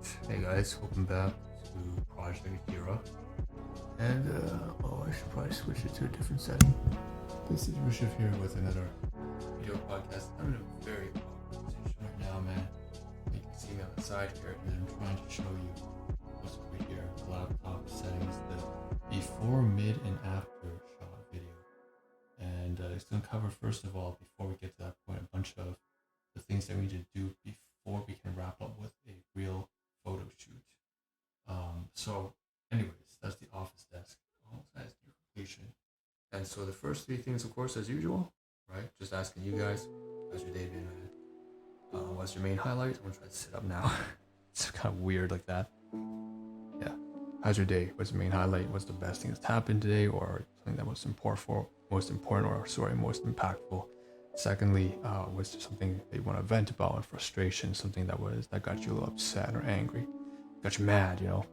Hey guys, welcome back to Project Hero. And I should probably switch it to a different setting. This is Rishiv here with another video podcast. I'm in a very awkward position right now, man. You can see me on the side here, and I'm trying to show you what's over here. The laptop settings, the before, mid, and after shot video. And it's gonna cover, first of all, before we get to that point, a bunch of the things that we need to do before we can wrap up with a real photo shoot. So anyways, that's the office desk. Almost as near completion. And so the first three things, of course, as usual, right? Just asking you guys, how's your day been, man? What's your main highlight? I'm gonna try to sit up now. It's kind of weird like that. Yeah. How's your day? What's the main highlight? What's the best thing that's happened today, or something that was most impactful? Secondly, was there something that you want to vent about and frustration, something that got you a little upset or angry, got you mad, you know?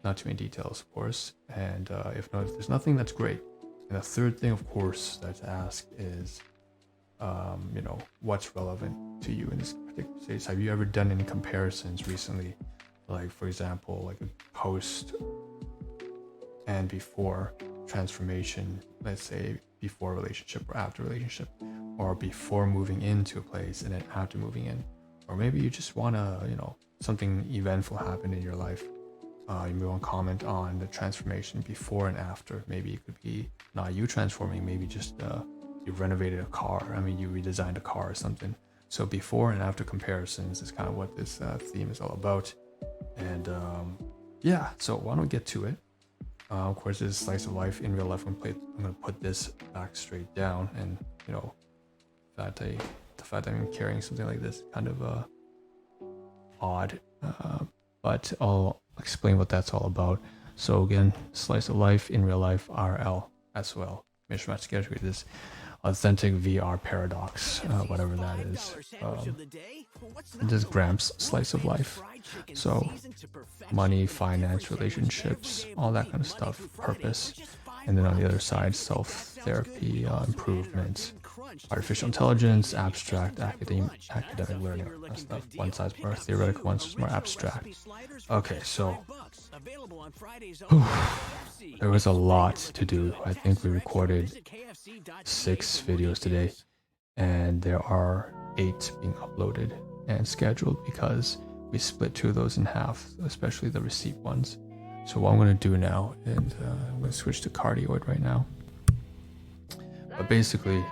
Not too many details, of course. And if there's nothing, that's great. And the third thing, of course, that's asked is, what's relevant to you in this particular case? Have you ever done any comparisons recently? Like, for example, like a post and before transformation, let's say before relationship or after relationship, or before moving into a place and then after moving in. Or maybe you just want to, something eventful happened in your life. You may want to comment on the transformation before and after. Maybe it could be not you transforming, maybe just you renovated a car. You redesigned a car or something. So before and after comparisons is kind of what this theme is all about. And so why don't we get to it? Of course, this is slice of life in real life. I'm going to put this back straight down, and the fact that I'm carrying something like this kind of odd, but I'll explain what that's all about. So again, slice of life in real life, RL as well. Mishmash schedule this authentic VR paradox, whatever that is. This Gramps slice of life. So money, finance, relationships, all that kind of stuff, purpose. And then on the other side, self-therapy, improvement, artificial intelligence, abstract, academic learning, kind of stuff. One side's more theoretical, one's more abstract. Okay, so there was a lot to do. I think we recorded 6 videos today, and there are 8 being uploaded and scheduled because we split 2 of those in half, especially the receipt ones. So what I'm going to do now, and I'm going to switch to cardioid right now. But basically,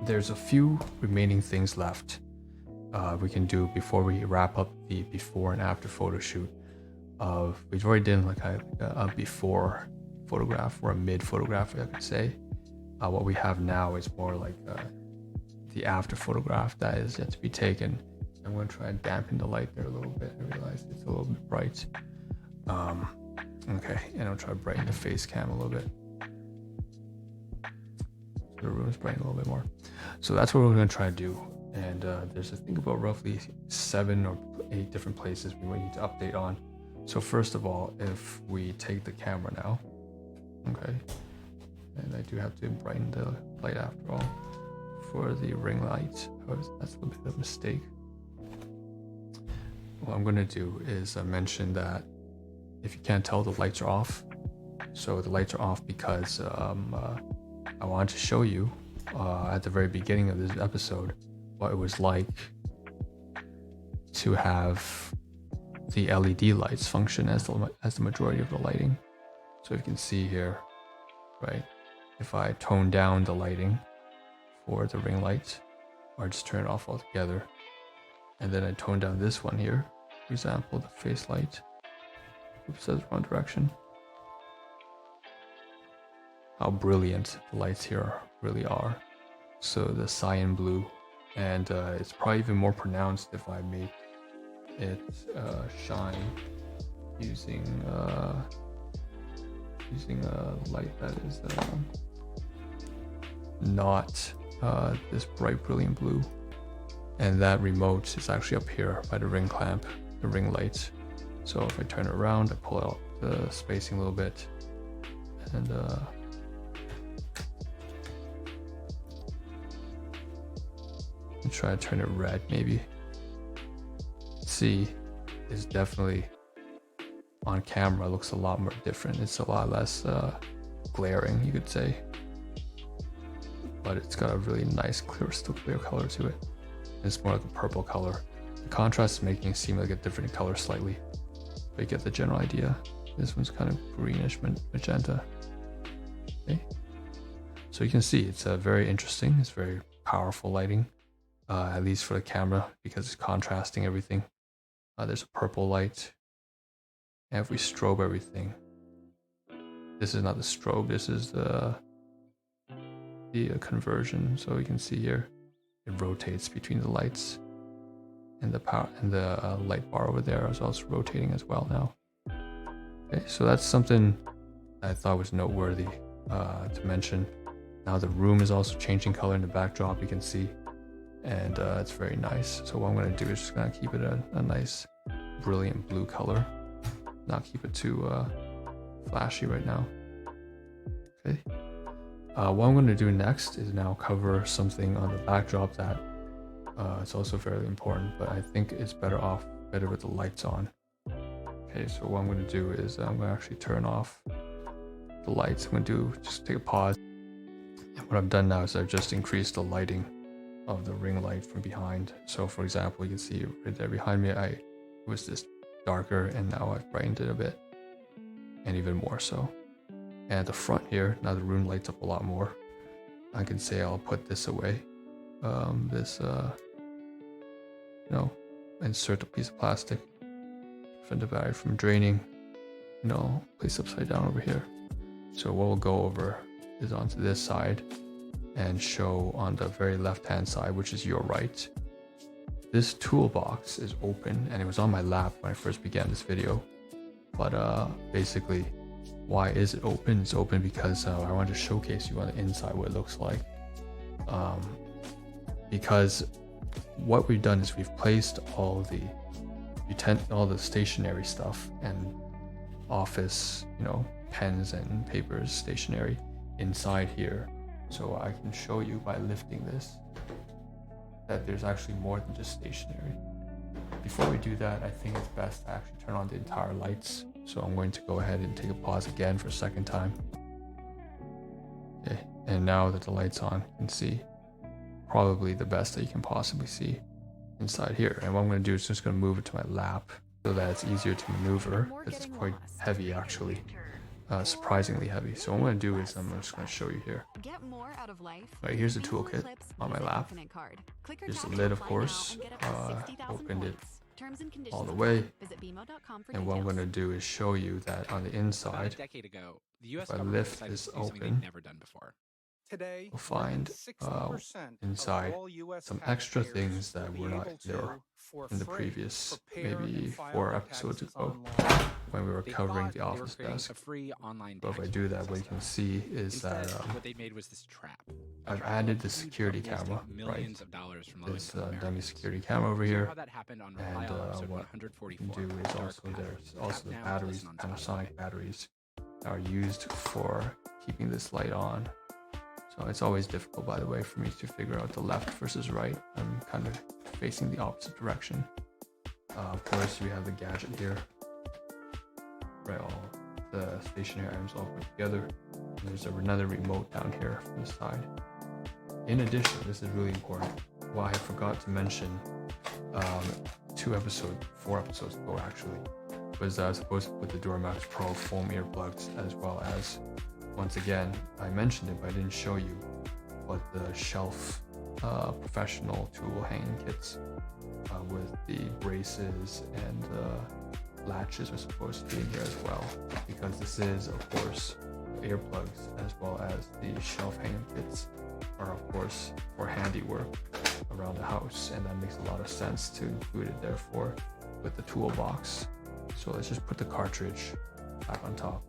there's a few remaining things left we can do before we wrap up the before and after photo shoot. We've already done like a before photograph or a mid photograph, I could say. What we have now is more like the after photograph that is yet to be taken. I'm going to try and dampen the light there a little bit. I realized it's a little bit bright. Okay, and I'll try to brighten the face cam a little bit. So the room is brightened a little bit more. So that's what we're going to try to do. And there's I think about roughly 7 or 8 different places we need to update on. So first of all, if we take the camera now, okay, and I do have to brighten the light after all for the ring light. That's a little bit of a mistake. What I'm going to do is mention that if you can't tell, the lights are off. So the lights are off because I wanted to show you at the very beginning of this episode what it was like to have the LED lights function as the majority of the lighting. So you can see here, right, if I tone down the lighting for the ring light, or just turn it off altogether, and then I tone down this one here, for example, the face light. Oops, that's the wrong direction. How brilliant the lights here really are. So the cyan blue, and it's probably even more pronounced if I make it shine using a light that is not this bright brilliant blue. And that remote is actually up here by the ring clamp, the ring light. So if I turn it around, I pull out the spacing a little bit, and try to turn it red maybe. see is definitely on camera looks a lot more different. It's a lot less glaring, you could say, but it's got a really nice crystal clear color to it. It's more like a purple color. The contrast is making it seem like a different color slightly, but you get the general idea. This one's kind of greenish magenta. Okay, so you can see it's very interesting. It's very powerful lighting, at least for the camera, because it's contrasting everything. There's a purple light, and if we strobe everything, this is not the strobe, this is the conversion. So you can see here it rotates between the lights, and the power and the light bar over there is also rotating as well now. Okay, so that's something I thought was noteworthy to mention. Now the room is also changing color in the backdrop, you can see, and it's very nice. So what I'm going to do is just going to keep it a nice brilliant blue color, not keep it too flashy right now. Okay, what I'm going to do next is now cover something on the backdrop that it's also fairly important, but I think it's better with the lights on. Okay, so what I'm going to do is I'm going to actually turn off the lights. I'm going to just take a pause. And what I've done now is I've just increased the lighting of the ring light from behind. So for example, you can see right there behind me, it was just darker, and now I've brightened it a bit, and even more so. And at the front here, now the room lights up a lot more. I can say I'll put this away. Insert a piece of plastic, prevent the battery from draining. Place upside down over here. So what we'll go over is onto this side and show on the very left hand side, which is your right. This toolbox is open, and it was on my lap when I first began this video. But basically, why is it open? It's open because I wanted to showcase you on the inside what it looks like. Because what we've done is we've placed all the stationery stuff and office, pens and papers, stationery inside here. So I can show you by lifting this that there's actually more than just stationery. Before we do that, I think it's best to actually turn on the entire lights. So I'm going to go ahead and take a pause again for a second time. Okay, and now that the light's on, you can see probably the best that you can possibly see inside here. And what I'm going to do is just going to move it to my lap so that it's easier to maneuver. It's quite heavy actually, surprisingly heavy. So what I'm going to do is I'm just going to show you here. Right, here's the toolkit on my lap. Here's the lid, of course. Opened it all the way. And what I'm going to do is show you that on the inside, if I lift this open, we'll find inside some extra things that were not there in the previous maybe 4 episodes ago when we were covering the office desk. But if I do that, what you can see is that I've added the security camera, right? This dummy security camera over here. And what you can do is there's also the batteries, Panasonic batteries, that are used for keeping this light on. So it's always difficult, by the way, for me to figure out the left versus right. I'm kind of facing the opposite direction. Of course, we have the gadget here. Right, all the stationary items all put together. And there's another remote down here from the side. In addition, this is really important. What I forgot to mention 4 episodes ago actually, was I was supposed to put the Duramax Pro foam earplugs, as well as, once again, I mentioned it but I didn't show you, but the shelf professional tool hanging kits with the braces and latches are supposed to be in here as well, because this is, of course, earplugs as well as the shelf hanging kits are, of course, for handiwork around the house, and that makes a lot of sense to include it therefore with the toolbox. So let's just put the cartridge back on top.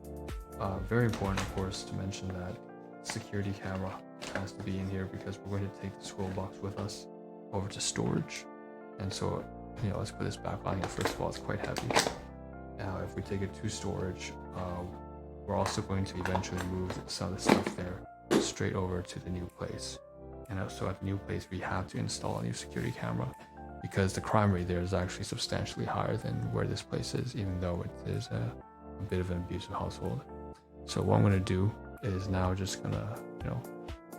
Very important, of course, to mention that security camera has to be in here because we're going to take the toolbox with us over to storage. And so, let's put this back on here. First of all, it's quite heavy. Now, if we take it to storage, we're also going to eventually move some of the stuff there straight over to the new place. And so at the new place, we have to install a new security camera. because the crime rate there is actually substantially higher than where this place is, even though it is a bit of an abusive household. So what I'm going to do is now just going to,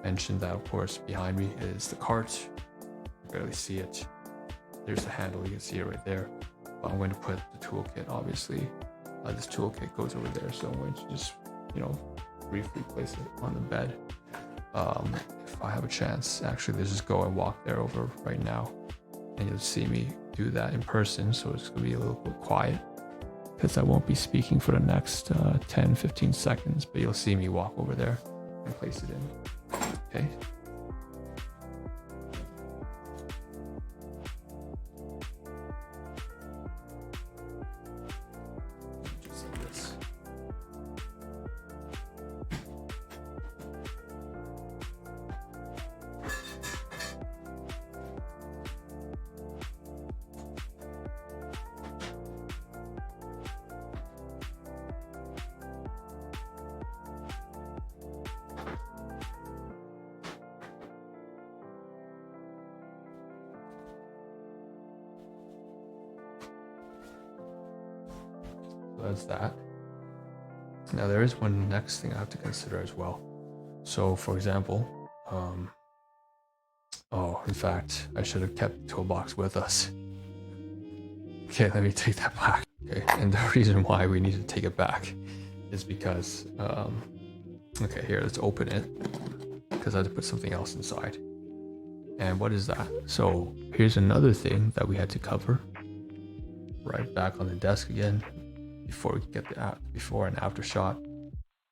mention that, of course, behind me is the cart. You barely see it. There's the handle, you can see it right there. But I'm going to put the toolkit, obviously. This toolkit goes over there, so I'm going to just, briefly place it on the bed. If I have a chance, actually, let's just go and walk there over right now. And you'll see me do that in person, so it's going to be a little bit quiet because I won't be speaking for the next 10-15 seconds, but you'll see me walk over there and place it in. Okay. Just like this. So that's that. Now there is one next thing I have to consider as well. So for example, in fact, I should have kept the toolbox with us. Okay, let me take that back. Okay, and the reason why we need to take it back is because, okay, here, let's open it because I had to put something else inside. And what is that? So here's another thing that we had to cover. Right back on the desk again before we get the before and after shot.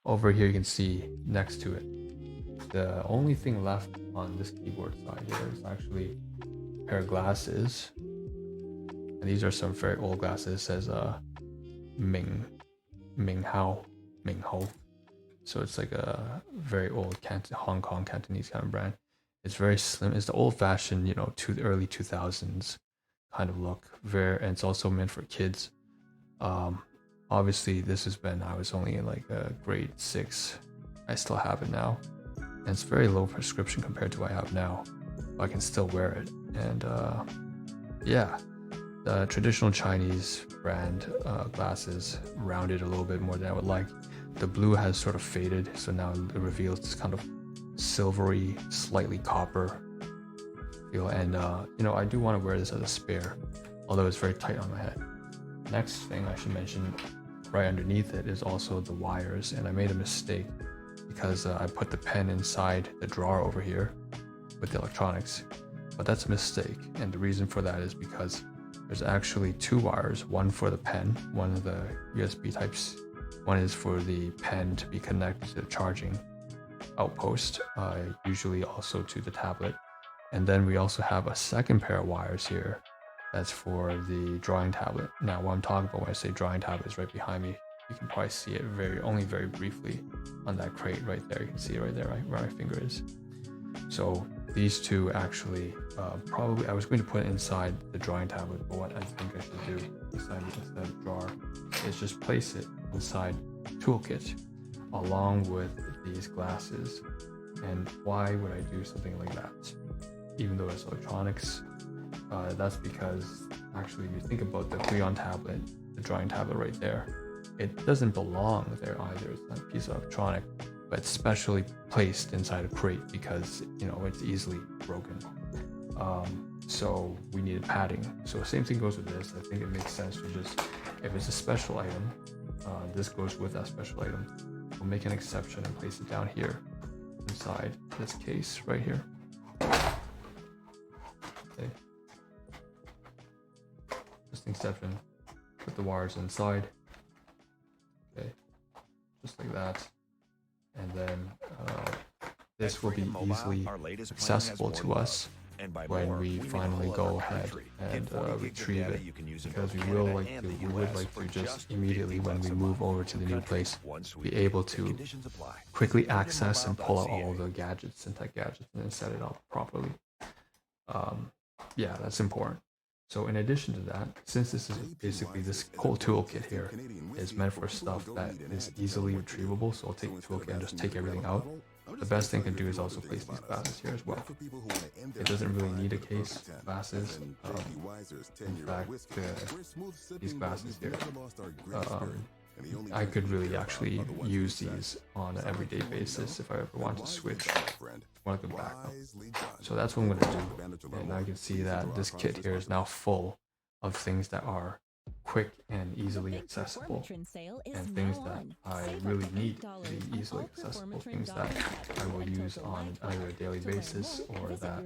Over here you can see next to it, the only thing left on this keyboard side here is actually a pair of glasses. And these are some very old glasses. It says Ming Ho. So it's like a very old Hong Kong Cantonese kind of brand. It's very slim. It's the old-fashioned, to the early 2000s kind of look. And it's also meant for kids. Obviously, this has been, I was only in like grade 6. I still have it now. And it's very low prescription compared to what I have now. But I can still wear it. And yeah, the traditional Chinese brand glasses rounded a little bit more than I would like. The blue has sort of faded, so now it reveals this kind of silvery, slightly copper feel. And I do want to wear this as a spare, although it's very tight on my head. Next thing I should mention, right underneath it is also the wires, and I made a mistake because I put the pen inside the drawer over here with the electronics, but that's a mistake. And the reason for that is because there's actually 2 wires, one for the pen, one of the USB types, one is for the pen to be connected to the charging outpost, usually also to the tablet. And then we also have a second pair of wires here that's for the drawing tablet. Now what I'm talking about when I say drawing tablet is right behind me. You can probably see it only very briefly on that crate right there. You can see it right there, right where my finger is. So these two actually, probably I was going to put it inside the drawing tablet, but what I think I should do instead of the drawer is just place it inside toolkit along with these glasses. And why would I do something like that? Even though it's electronics, that's because actually if you think about the Huion tablet, the drawing tablet right there, it doesn't belong there either. It's not a piece of electronic, but it's specially placed inside a crate because it's easily broken. So we needed padding. So same thing goes with this. I think it makes sense to just, if it's a special item, this goes with that special item. We'll make an exception and place it down here inside this case right here. Okay. Just an exception. Put the wires inside. Okay, just like that. And then this will be easily accessible to us when we finally go ahead and retrieve it, because we would like to just immediately, when we move over to the new place, be able to quickly access and pull out all the gadgets and tech gadgets and then set it up properly. Yeah, that's important. So in addition to that, since this is basically, this whole toolkit here is meant for stuff that is easily retrievable, so I'll take the toolkit and just take everything out. the best thing to do is also place these glasses here as well. It doesn't really need a case, glasses. In fact, these glasses here, I could really actually use these on an everyday basis if I ever want to switch one of them back up. So that's what I'm going to do. And I can see that this kit here is now full of things that are quick and easily accessible, and things that I really need to be easily accessible, things that I will use on either a daily basis or that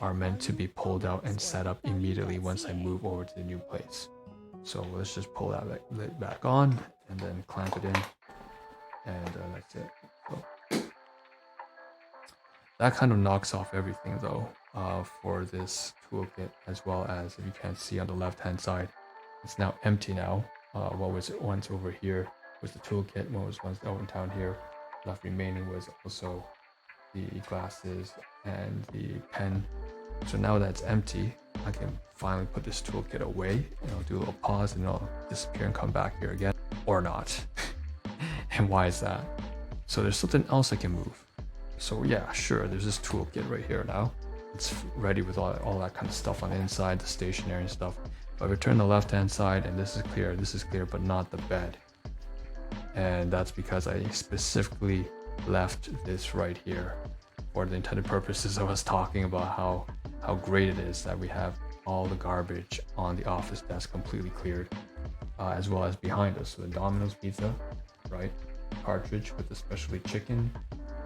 are meant to be pulled out and set up immediately once I move over to the new place. So let's just pull that lid back on and then clamp it in, and that's it. So that kind of knocks off everything though for this toolkit, as well as, if you can see on the left hand side, it's now empty now. What was once over here was the toolkit. What was once over down here, left remaining was also the glasses and the pen. So now that's empty, I can finally put this toolkit away, and I'll do a little pause and I'll disappear and come back here again, or not. And why is that? So there's something else I can move. So yeah, sure, there's this toolkit right here now. It's ready with all that kind of stuff on the inside, the stationery and stuff. But if I turn the left hand side, and this is clear, but not the bed. And that's because I specifically left this right here for the intended purposes of us talking about how great it is that we have all the garbage on the office desk completely cleared, as well as behind us. So the Domino's pizza, right? Cartridge with the specialty chicken,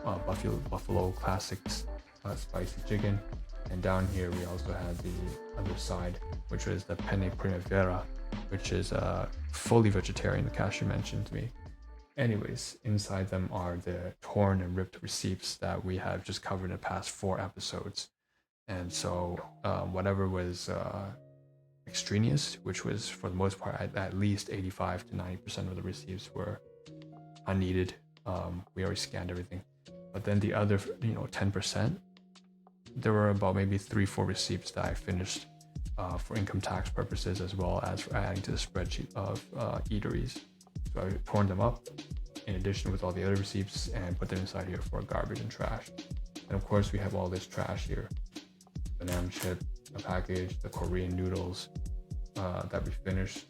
buffalo classic spicy chicken. And down here we also had the other side, which was the penne primavera, which is fully vegetarian, the cashier mentioned to me. Anyways, inside them are the torn and ripped receipts that we have just covered in the past 4 episodes. And so whatever was extraneous, which was for the most part at least 85 to 90% of the receipts were unneeded. We already scanned everything. But then the other 10%, there were about maybe 3-4 receipts that I finished for income tax purposes, as well as for adding to the spreadsheet of eateries. So I torn them up in addition with all the other receipts and put them inside here for garbage and trash. And of course we have all this trash here. Banana chip, a package, the Korean noodles that we finished,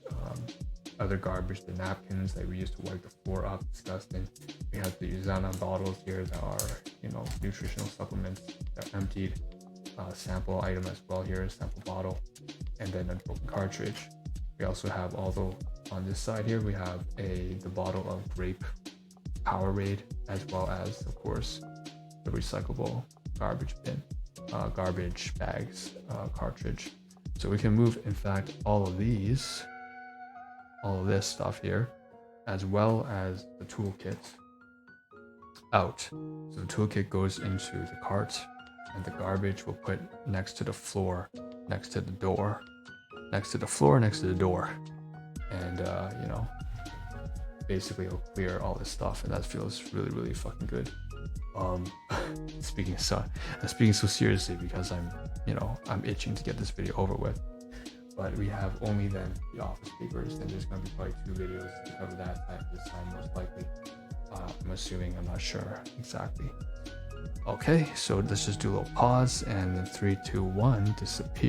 other garbage, the napkins that we used to wipe the floor up, disgusting. We have the Uzana bottles here that are, nutritional supplements that are emptied. Sample item as well here, sample bottle, and then a broken cartridge. We also have, although on this side here, we have the bottle of grape Powerade, as well as, of course, the recyclable garbage bin, garbage bags, cartridge. So we can move, in fact, all of this stuff here, as well as the toolkit out. So the toolkit goes into the cart, and the garbage we'll put next to the floor, next to the door, next to the floor, next to the door. And, basically it'll clear all this stuff, and that feels really, really fucking good. Speaking so seriously, because I'm itching to get this video over with. But we have only then the office papers, and there's going to be probably 2 videos to cover that at this time, most likely. I'm assuming, I'm not sure exactly. Okay, so let's just do a little pause, and then 3, 2, 1, disappear.